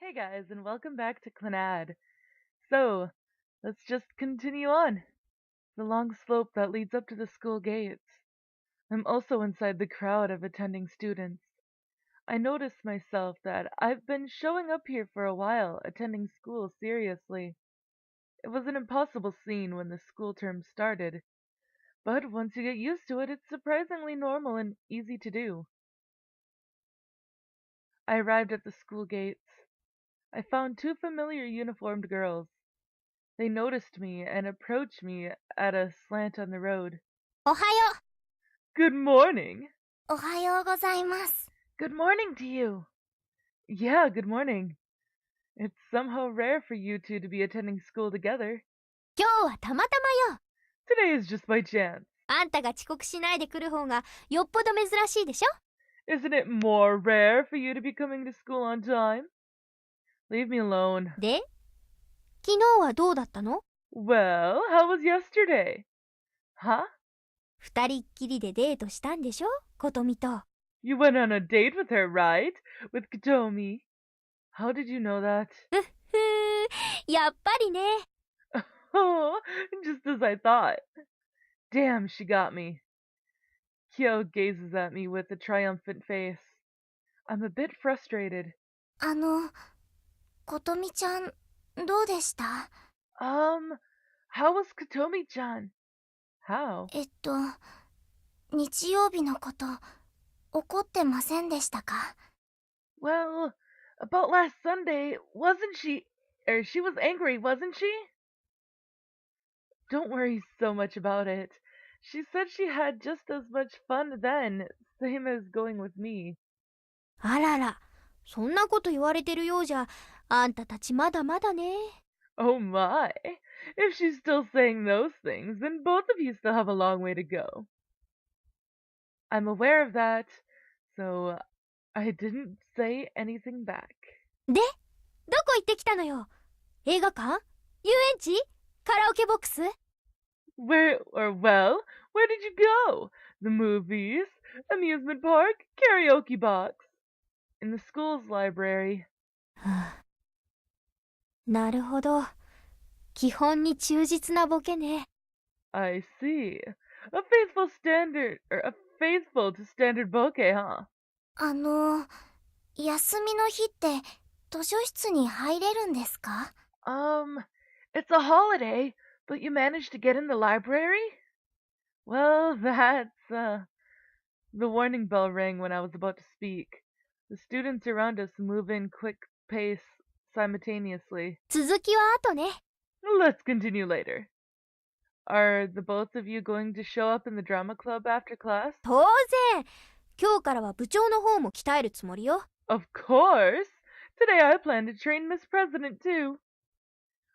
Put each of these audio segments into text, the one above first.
Hey guys, and welcome back to Clannad. So, let's just continue on. The long slope that leads up to the school gates. I'm also inside the crowd of attending students. I noticed myself that I've been showing up here for a while, attending school seriously. It was an impossible scene when the school term started, but once you get used to it, it's surprisingly normal and easy to do. I arrived at the school gates. I found two familiar uniformed girls. They noticed me and approached me at a slant on the road. おはよ Good morning. う。おはようございます。Good morning to you. Yeah, good morning. It's somehow rare for you two to be attending school together. 今日はたまたまよ。Today is just by chance. あんたが遅刻しないで来る方がよっぽど珍しいでしょ Isn't it more rare for you to be coming to school on time? Leave me alone. で、昨日はどうだったの Well, how was yesterday? Huh? 二人っきりでデートしたんでしょことみと。You went on a date with her, right? With Kotomi. How did you know that? やっぱりね。Oh, just as I thought. Damn, she got me. Kyo gazes at me with a triumphant face. I'm a bit frustrated. ことみちゃん、どうでした How was Kotomi-chan? How? 日曜日のこと、怒ってませんでしたか Well, about last Sunday, wasn't she? She was angry, wasn't she? Don't worry so much about it. She said she had just as much fun then, same as going with me. あらら、そんなこと言われてるようじゃ、あんたたちまだまだね。Oh my! If she's still saying those things, then both of you still have a long way to go. I'm aware of that, so I didn't say anything back. で、どこ行ってきたのよ映画館遊園地カラオケボックス Where did you go? The movies, amusement park, karaoke box. In the school's library. なるほど。基本に忠実なボケね。I see. A faithful to standard bouquet, huh? 休みの日って図書室に入れるんですか It's a holiday, but you managed to get in the library? Well, the warning bell rang when I was about to speak. The students around us move in quick pace simultaneously. 続きは後ね。Let's continue later. Are the both of you going to show up in the drama club after class? 当然今日からは部長の方も鍛えるつもりよ。Of course! Today I plan to train Miss President too.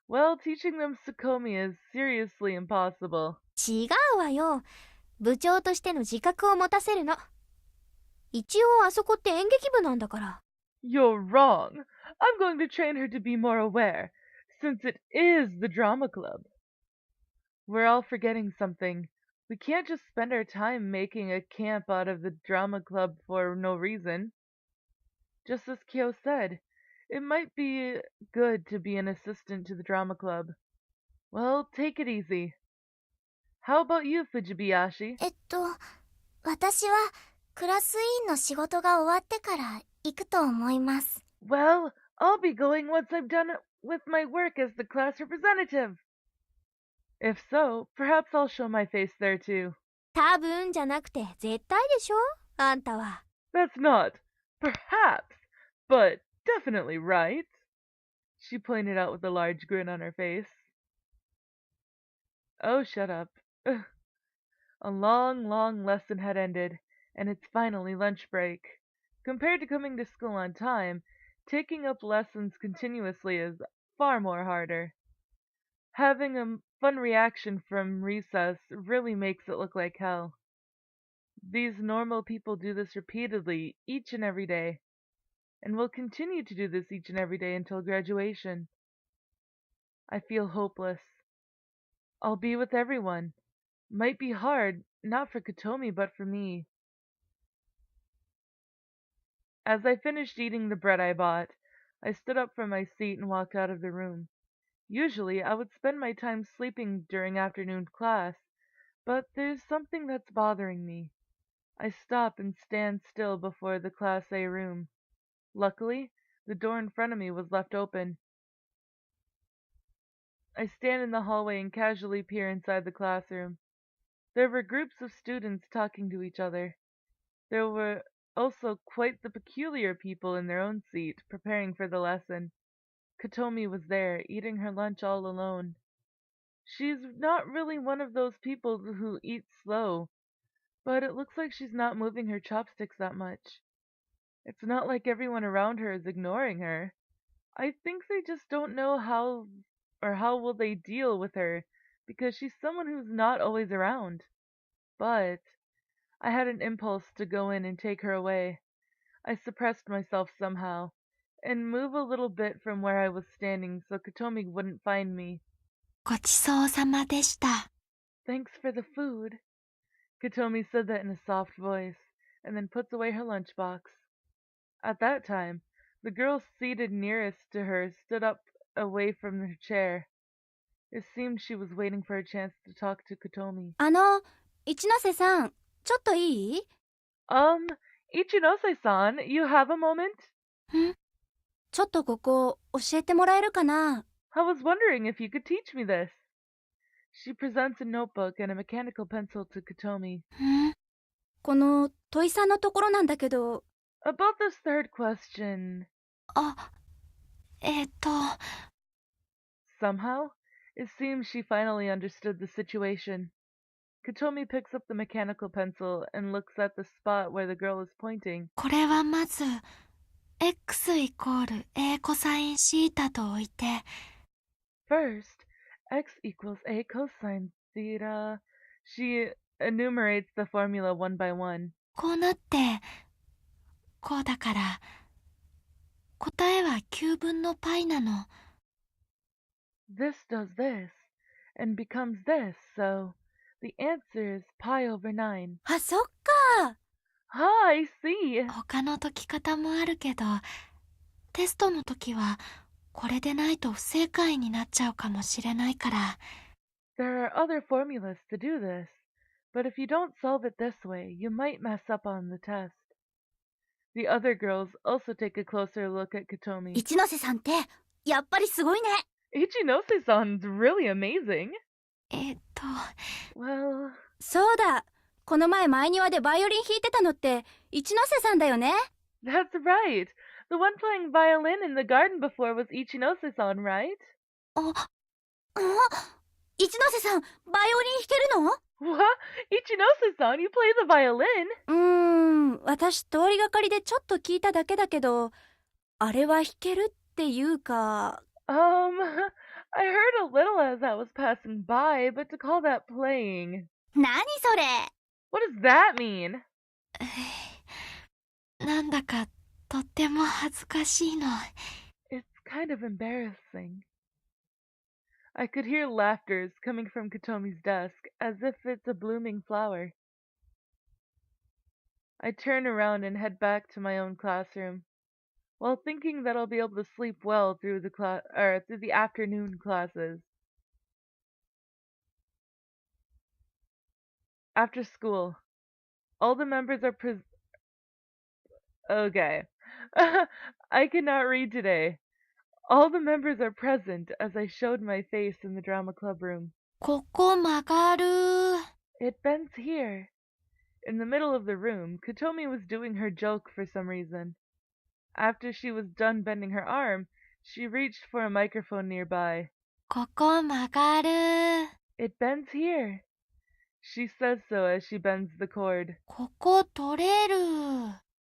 Well, teaching them Sukomi is seriously impossible. 違うわよ。部長としての自覚を持たせるの。一応あそこって演劇部なんだから。You're wrong. I'm going to train her to be more aware, since it is the drama club. We're all forgetting something. We can't just spend our time making a camp out of the drama club for no reason. Just as Kyo said, it might be good to be an assistant to the drama club. Well, take it easy. How about you, Fujibayashi? 私はクラス委員の仕事が終わってから行くと思います。Well, I'll be going once I'm done with my work as the class representative. If so, perhaps I'll show my face there too. 多分じゃなくて絶対でしょあんたは。That's not perhaps, but definitely right. She pointed out with a large grin on her face. Oh, shut up. A long, long lesson had ended, and it's finally lunch break. Compared to coming to school on time, taking up lessons continuously is far more harder. Having a fun reaction from recess really makes it look like hell. These normal people do this repeatedly, each and every day, and will continue to do this each and every day until graduation. I feel hopeless. I'll be with everyone. Might be hard, not for Kotomi, but for me. As I finished eating the bread I bought, I stood up from my seat and walked out of the room. Usually, I would spend my time sleeping during afternoon class, but there's something that's bothering me. I stop and stand still before the Class A room. Luckily, the door in front of me was left open. I stand in the hallway and casually peer inside the classroom. There were groups of students talking to each other. There were also quite the peculiar people in their own seat, preparing for the lesson. Kotomi was there, eating her lunch all alone. She's not really one of those people who eat slow, but it looks like she's not moving her chopsticks that much. It's not like everyone around her is ignoring her. I think they just don't know how will they deal with her, because she's someone who's not always around. But I had an impulse to go in and take her away. I suppressed myself somehow, and move a little bit from where I was standing so Kotomi wouldn't find me. ごちそうさまでした。 Thanks for the food. Kotomi said that in a soft voice, and then puts away her lunchbox. At that time, the girl seated nearest to her stood up away from her chair. It seemed she was waiting for a chance to talk to Kotomi. 一ノ瀬さん、ちょっといい？ Ichinose-san, you have a moment? ちょっとここ教えてもらえるかな？ I was wondering if you could teach me this. She presents a notebook and a mechanical pencil to Kotomi. この土井さんのところなんだけど。 About this third question. Somehow, it seems she finally understood the situation. Kotomi picks up the mechanical pencil and looks at the spot where the girl is pointing. これはまず x イコール a コサインシータと置いて。 First, x equals a cosine theta. She enumerates the formula one by one. こうなってこうだから答えは9分の π なの。 This does this and becomes this, so the answer is pi over 9. あ、そっか。 I see. 他の解き方もあるけど、テストの時はこれでないと不正解になっちゃうかもしれないから。 There are other formulas to do this, but if you don't solve it this way, you might mess up on the test. The other girls also take a closer look at Kotomi. 一ノ瀬さんってやっぱりすごいね。 Ichinose-san's really amazing. Well... そうだ。この前庭でバイオリン弾いてたのって一ノ瀬さんだよね。 That's right. The one playing violin in the garden before was Ichinose-san, right? 一ノ瀬さん、バイオリン弾けるの？ What? Ichinose-san, you play the violin? 私通りがかりでちょっと聞いただけだけど、あれは弾けるっていうか。I heard a little as I was passing by, but to call that playing. 何それ? What does that mean? なんだかとっても恥ずかしいの。 It's kind of embarrassing. I could hear laughters coming from Kotomi's desk, as if it's a blooming flower. I turn around and head back to my own classroom, while thinking that I'll be able to sleep well through the afternoon classes. After school, all the members are Okay. I cannot read today. All the members are present as I showed my face in the drama club room. ここ曲がる。 It bends here. In the middle of the room, Kotomi was doing her joke for some reason. After she was done bending her arm, she reached for a microphone nearby. ここ曲がる。 It bends here. She says so as she bends the cord. ここ取れる。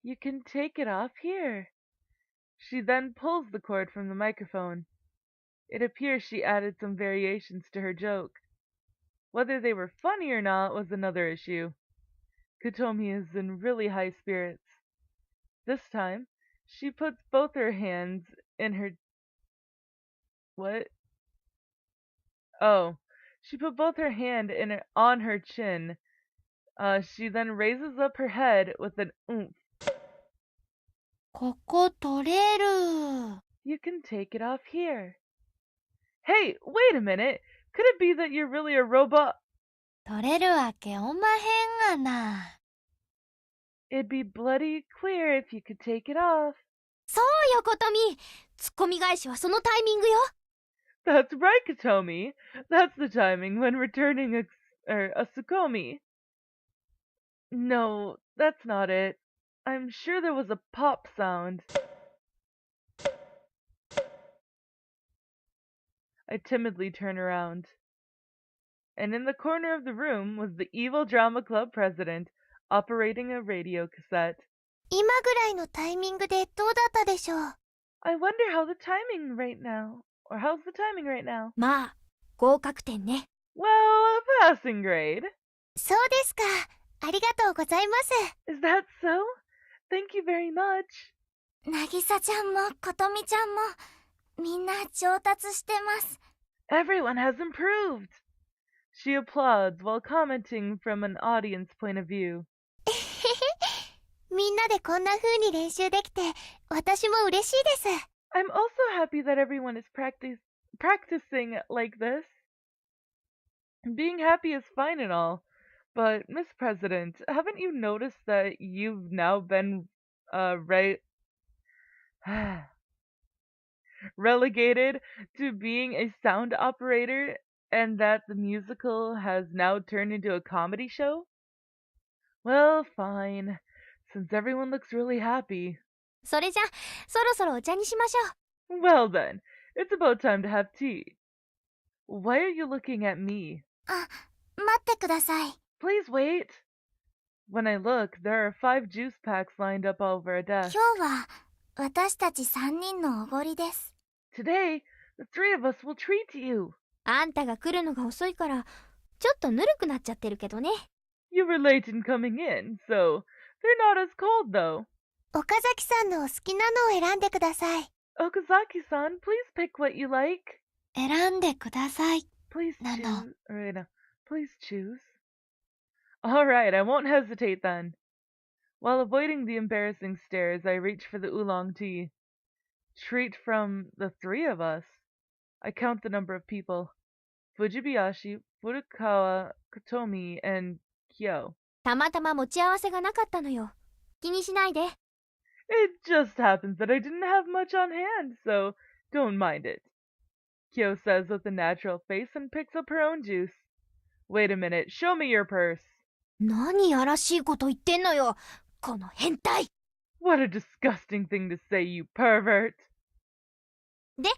You can take it off here. She then pulls the cord from the microphone. It appears she added some variations to her joke. Whether they were funny or not was another issue. Kotomi is in really high spirits. This time, she puts both her hands in her... What? Oh. She put both her hand on her chin. She then raises up her head with an oomph. ここ取れる。You can take it off here. Hey, wait a minute. Could it be that you're really a robot? 取れるわけおまへんがな。It'd be bloody queer if you could take it off. そうよ、ことみ。ツッコミ返しはそのタイミングよ。That's right, Kotomi. That's the timing when returning a Tsukomi. No, that's not it. I'm sure there was a pop sound. I timidly turn around. And in the corner of the room was the evil drama club president, operating a radio cassette. 今ぐらいのタイミングでどうだったでしょう。I wonder how the timing right now. Or how's the timing right now? まあ、合格点ね。Well, a passing grade. そうですか。ありがとうございます。Is that so? Thank you very much. なぎさちゃんもことみちゃんもみんな上達してます。Everyone has improved. She applauds while commenting from an audience point of view. みんなでこんな風に練習できて私も嬉しいです。I'm also happy that everyone is practicing like this. Being happy is fine and all, but Miss President, haven't you noticed that you've now been relegated to being a sound operator and that the musical has now turned into a comedy show? Well, fine, since everyone looks really happy. それじゃ、そろそろお茶にしましょう。Well then, it's about time to have tea. Why are you looking at me? あ、待ってください。Please wait. When I look, there are 5 juice packs lined up over a desk. 今日は私たち3人のおごりです。Today, the 3 of us will treat you. あんたが来るのが遅いからちょっとぬるくなっちゃってるけどね。You were late in coming in, so they're not as cold though. 岡崎さんのお好きなのを選んでください。Okazaki-san, please pick what you like. 選んでください。 Please なの。 Please choose. All right, I won't hesitate then. While avoiding the embarrassing stares, I reach for the oolong tea. Treat from the 3 of us. I count the number of people. Fujibayashi, Furukawa, Kotomi, and Kyo. たまたま持ち合わせがなかったのよ。気にしないで。It just happens that I didn't have much on hand, so don't mind it. Kyo says with a natural face and picks up her own juice. Wait a minute, show me your purse. 何やらしいこと言ってんのよ、この変態。 What a disgusting thing to say, you pervert. で、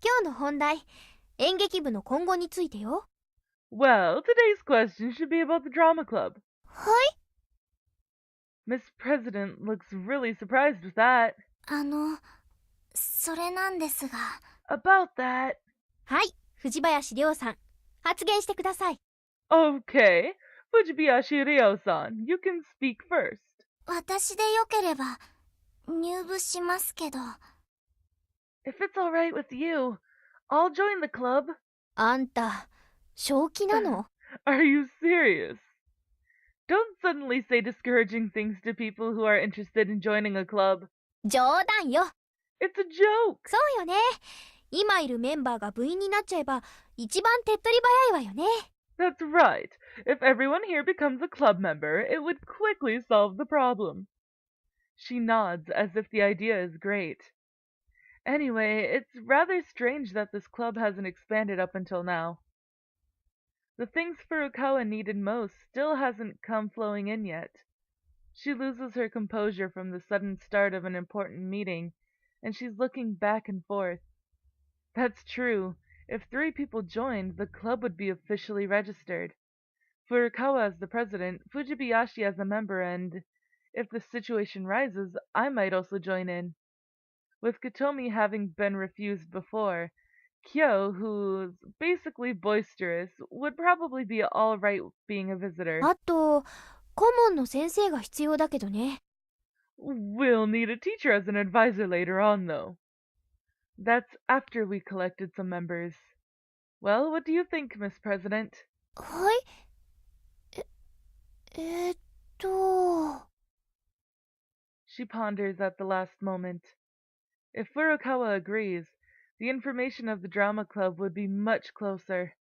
今日の本題、演劇部の今後についてよ。Well, today's question should be about the drama club. はい。 Miss President looks really surprised with that. それなんですが。 About that. はい、藤林亮さん、発言してください。 Okay, Fujibayashi Ryo-san, you can speak first. 私でよければ入部しますけど。 If it's alright with you, I'll join the club. あんた、正気なの？ Are you serious? Don't suddenly say discouraging things to people who are interested in joining a club. 冗談よ。 It's a joke. そうよね。今いるメンバーが部員になっちゃえば一番手っ取り早いわよね。 That's right. If everyone here becomes a club member, it would quickly solve the problem. She nods as if the idea is great. Anyway, it's rather strange that this club hasn't expanded up until now. The things Furukawa needed most still hasn't come flowing in yet. She loses her composure from the sudden start of an important meeting, and she's looking back and forth. That's true. If 3 people joined, the club would be officially registered. Furukawa as the president, Fujibayashi as a member, and if the situation rises, I might also join in. With Kotomi having been refused before, Kyo, who's basically boisterous, would probably be alright being a visitor. あと、顧問の先生が必要だけどね。 We'll need a teacher as an advisor later on, though. That's after we collected some members. Well, what do you think, Miss President? はい。She ponders at the last moment. If Furukawa agrees, the information of the drama club would be much closer.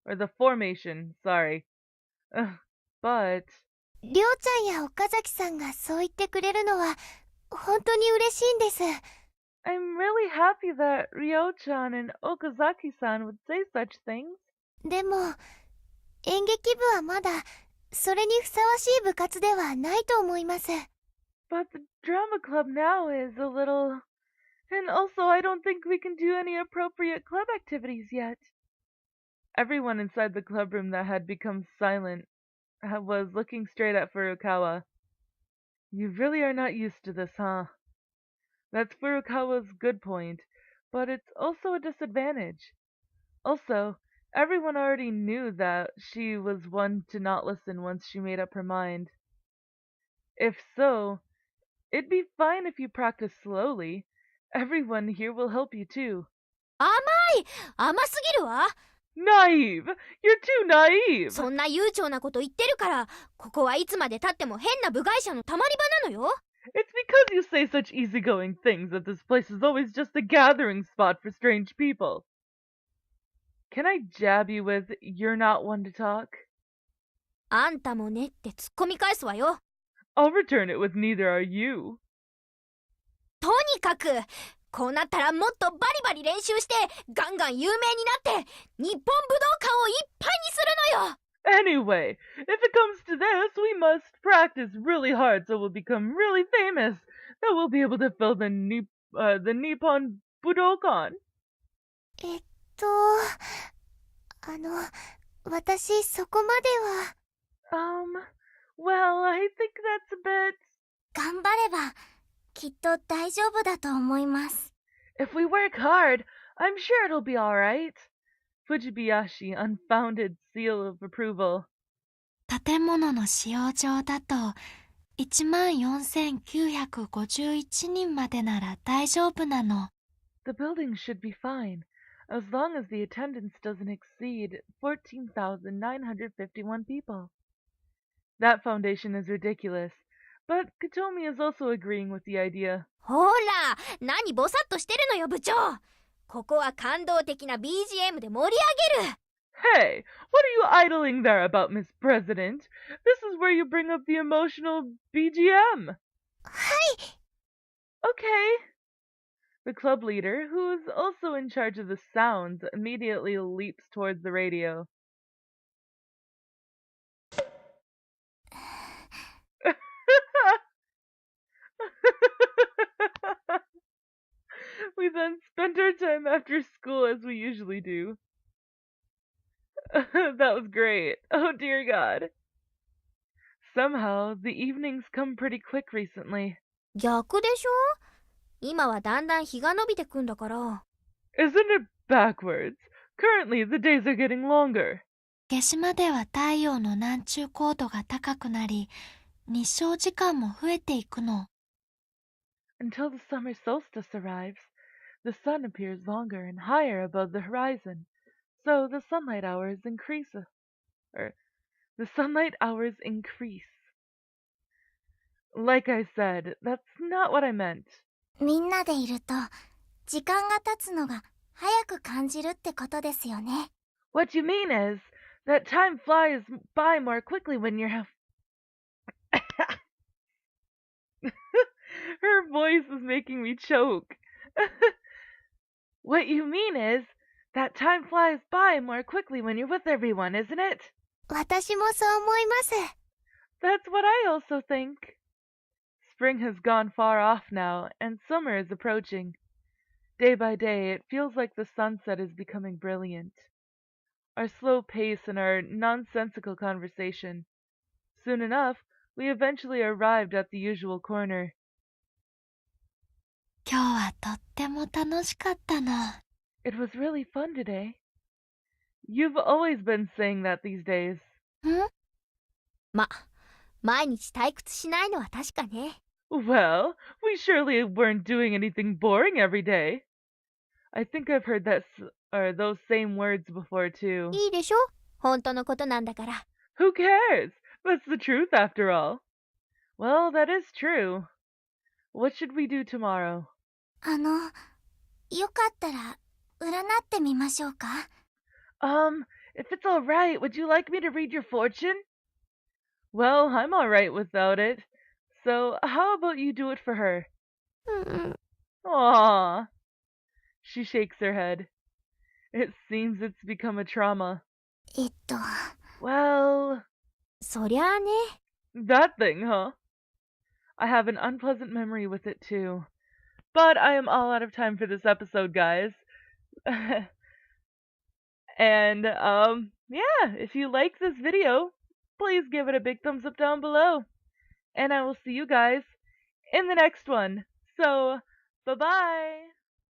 Or the formation, sorry. But りょうちゃんや岡崎さんがそう言ってくれるのは本当に嬉しいんです。I'm really happy that Ryo-chan and Okazaki-san would say such things. でも演劇部はまだそれにふさわしい部活ではないと思います。But the drama club now is a little... And also, I don't think we can do any appropriate club activities yet. Everyone inside the clubroom that had become silent was looking straight at Furukawa. You really are not used to this, huh? That's Furukawa's good point, but it's also a disadvantage. Also, everyone already knew that she was one to not listen once she made up her mind. If so, it'd be fine if you practice slowly. Everyone here will help you too. 甘すぎるわ。 Naive! You're too naive! そんな悠長なこと言ってるから、ここはいつまで経っても変な部外者のたまり場なのよ。 It's because you say such easygoing things that this place is always just a gathering spot for strange people. Can I jab you with, "You're not one to talk"? あんたもねって突っ込み返すわよ。 I'll return it with, "Neither are you." とにかくこうなったらもっとバリバリ練習してガンガン有名になって日本武道館をいっぱいにするのよ。 Anyway, if it comes to this, we must practice really hard so we'll become really famous. Then we'll be able to fill the Nippon Budokan. 私そこまでは。Well, I think that's a bit... 頑張ればきっと大丈夫だと思います。 If we work hard, I'm sure it'll be alright. Fujibayashi, unfounded seal of approval. 建物の使用上だと14,951人までなら大丈夫なの。 The building should be fine, as long as the attendance doesn't exceed 14,951 people. That foundation is ridiculous, but Kotomi is also agreeing with the idea. ほら、何ボサッとしてるのよ部長。ここは感動的な BGM で盛り上げる。 Hey, what are you idling there about, Miss President? This is where you bring up the emotional BGM. はい。 Okay. The club leader, who is also in charge of the sounds, immediately leaps towards the radio. We then spent our time after school as we usually do. That was great. Oh dear God. Somehow, the evenings come pretty quick recently. 逆でしょ？今はだんだん日が伸びてくんだから。 Isn't it backwards? Currently, the days are getting longer. 夏至までは太陽の南中高度が高くなり、日照時間も増えていくの。 Until the summer solstice arrives, the sun appears longer and higher above the horizon, so the sunlight hours increase. Like I said, that's not what I meant. みんなでいると時間が経つのが早く感じるってことですよね。 What you mean is that time flies by more quickly when you're... Her voice is making me choke. What you mean is that time flies by more quickly when you're with everyone, isn't it? 私もそう思います。 That's what I also think. Spring has gone far off now, and summer is approaching. Day by day, it feels like the sunset is becoming brilliant. Our slow pace and our nonsensical conversation. Soon enough, we eventually arrived at the usual corner. 今日はとっても楽しかったの。 It was really fun today. You've always been saying that these days. 毎日退屈しないのは確かね。 Well, we surely weren't doing anything boring every day. I think I've heard those same words before too. いいでしょ？本当のことなんだから。 Who cares? That's the truth after all. Well, that is true. What should we do tomorrow? よかったら、占ってみましょうか？ If it's alright, would you like me to read your fortune? Well, I'm alright without it. So, how about you do it for her? うん。 Aww. She shakes her head. It seems it's become a trauma. えっと、 Well, そりゃあね。 that thing, huh? I have an unpleasant memory with it too. But I am all out of time for this episode, guys. And, yeah, if you like this video, please give it a big thumbs up down below. And I will see you guys in the next one. So, bye-bye!